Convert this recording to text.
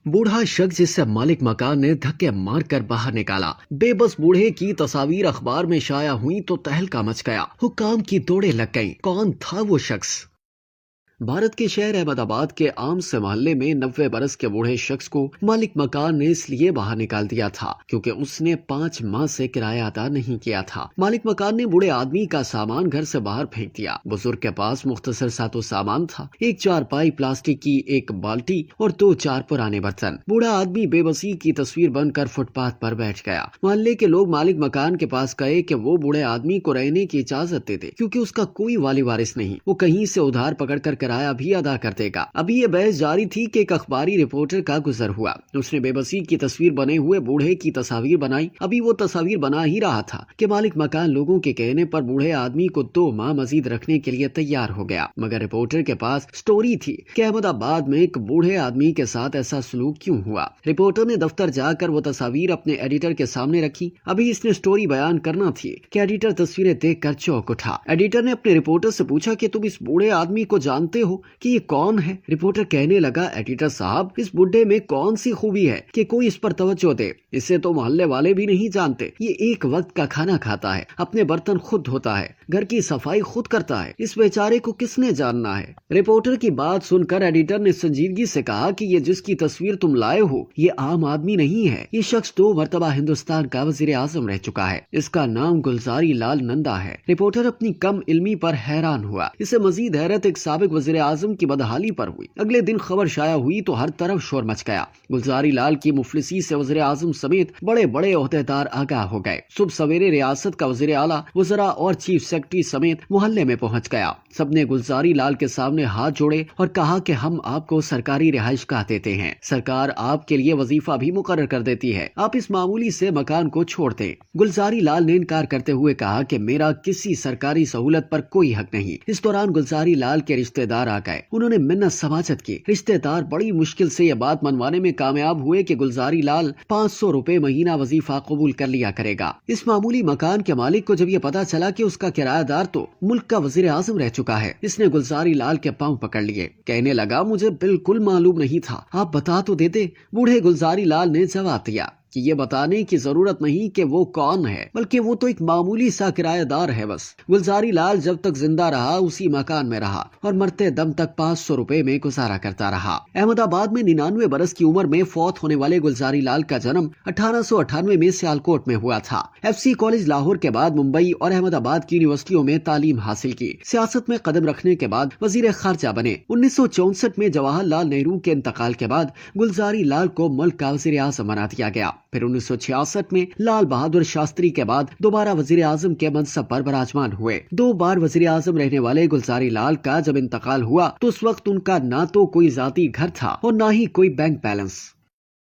बूढ़ा शख्स जिसे मालिक मकान ने धक्के मार कर बाहर निकाला। बेबस बूढ़े की तस्वीर अखबार में शाया हुई तो तहलका मच गया। हुक्काम की दौड़े लग गईं। कौन था वो शख्स? भारत के शहर अहमदाबाद के आम से मोहल्ले में 90 बरस के बूढ़े शख्स को मालिक मकान ने इसलिए बाहर निकाल दिया था क्योंकि उसने 5 माह से किराया अदा नहीं किया था। मालिक मकान ने बूढ़े आदमी का सामान घर से बाहर फेंक दिया। बुजुर्ग के पास मुख्तसर सातो सामान था, एक चारपाई, प्लास्टिक की एक बाल्टी और 2-4 पुराने बर्तन। बूढ़ा आदमी बेबसी की तस्वीर बनकर फुटपाथ पर बैठ गया। मोहल्ले के लोग मालिक मकान के पास गए कि वो बूढ़े आदमी को रहने की इजाजत दे दे क्योंकि उसका कोई वाली वारिस नहीं, वो कहीं से उधार पकड़ किराया भी अदा कर देगा। अभी ये बहस जारी थी कि एक अखबारी रिपोर्टर का गुजर हुआ। उसने बेबसी की तस्वीर बने हुए बूढ़े की तस्वीर बनाई। अभी वो तस्वीर बना ही रहा था कि मालिक मकान लोगों के कहने पर बूढ़े आदमी को 2 माह मजीद रखने के लिए तैयार हो गया। मगर रिपोर्टर के पास स्टोरी थी कि अहमदाबाद में एक बूढ़े आदमी के साथ ऐसा सलूक क्यों हुआ। रिपोर्टर ने दफ्तर जाकर वो तस्वीर अपने एडिटर के सामने रखी। अभी इसने स्टोरी बयान करना थी कि एडिटर तस्वीरें देखकर चौंक उठा। एडिटर ने अपने रिपोर्टर से पूछा कि तुम इस बूढ़े आदमी को जानते हो कि ये कौन है? रिपोर्टर कहने लगा, एडिटर साहब, इस बुड्ढे में कौन सी खूबी है कि कोई इस पर तवज्जो दे? इसे तो मोहल्ले वाले भी नहीं जानते। ये एक वक्त का खाना खाता है, अपने बर्तन खुद धोता है, घर की सफाई खुद करता है। इस बेचारे को किसने जानना है? रिपोर्टर की बात सुनकर एडिटर ने संजीदगी से कहा कि ये जिसकी तस्वीर तुम लाए हो ये आम आदमी नहीं है। ये शख्स 2 मरतबा हिंदुस्तान का वजीर आजम रह चुका है। इसका नाम गुलजारी लाल नंदा है। रिपोर्टर अपनी कम इल्मी पर हैरान हुआ। इसे मजीद हैरत एक साबिक वजीर आजम की बदहाली पर हुई। अगले दिन खबर शाया हुई तो हर तरफ शोर मच गया। गुलजारी लाल की मुफलिसी से वज़ीर आज़म समेत बड़े बड़े ओहदेदार आगाह हो गए। सुबह सवेरे रियासत का वज़ीर आला, वज़रा और चीफ सेक्रेटरी समेत मोहल्ले में पहुंच गया। सबने गुलजारी लाल के सामने हाथ जोड़े और कहा कि हम आपको सरकारी रिहाइश गाह देते हैं। सरकार आपके लिए वजीफा भी मुकर्रर कर देती है। आप इस मामूली से मकान को छोड़ दें। गुलजारी लाल ने इनकार करते हुए कहा कि मेरा किसी सरकारी सहूलत पर कोई हक नहीं। इस दौरान गुलजारी लाल के रिश्तेदार आ गए। उन्होंने मिन्नत समाजत की। रिश्तेदार बड़ी मुश्किल से यह बात मनवाने में कामयाब हुए कि गुलजारी लाल 500 रुपए महीना वजीफा कबूल कर लिया करेगा। इस मामूली मकान के मालिक को जब ये पता चला कि उसका किरायादार तो मुल्क का वजीर आजम रह चुका है, इसने गुलजारी लाल के पांव पकड़ लिए। कहने लगा, मुझे बिल्कुल मालूम नहीं था, आप बता तो देते। बूढ़े गुलजारी लाल ने जवाब दिया कि ये बताने की जरूरत नहीं कि वो कौन है, बल्कि वो तो एक मामूली सा किराएदार है बस। गुलजारी लाल जब तक जिंदा रहा उसी मकान में रहा और मरते दम तक 500 रुपए में गुजारा करता रहा। अहमदाबाद में 99 बरस की उम्र में फौत होने वाले गुलजारी लाल का जन्म 1898 में सियालकोट में हुआ था। FC कॉलेज लाहौर के बाद मुंबई और अहमदाबाद की यूनिवर्सिटियों में तालीम हासिल की। सियासत में कदम रखने के बाद वजीर खारजा बने। 1964 में जवाहरलाल नेहरू के इंतकाल के बाद गुलजारी लाल को मुल्क का वजीर आजम बना दिया गया। फिर 1966 में लाल बहादुर शास्त्री के बाद दोबारा वजीर आजम के मनसब पर विराजमान हुए। 2 बार वजीर आजम रहने वाले गुलजारी लाल का जब इंतकाल हुआ तो उस वक्त उनका ना तो कोई जाती घर था और ना ही कोई बैंक बैलेंस।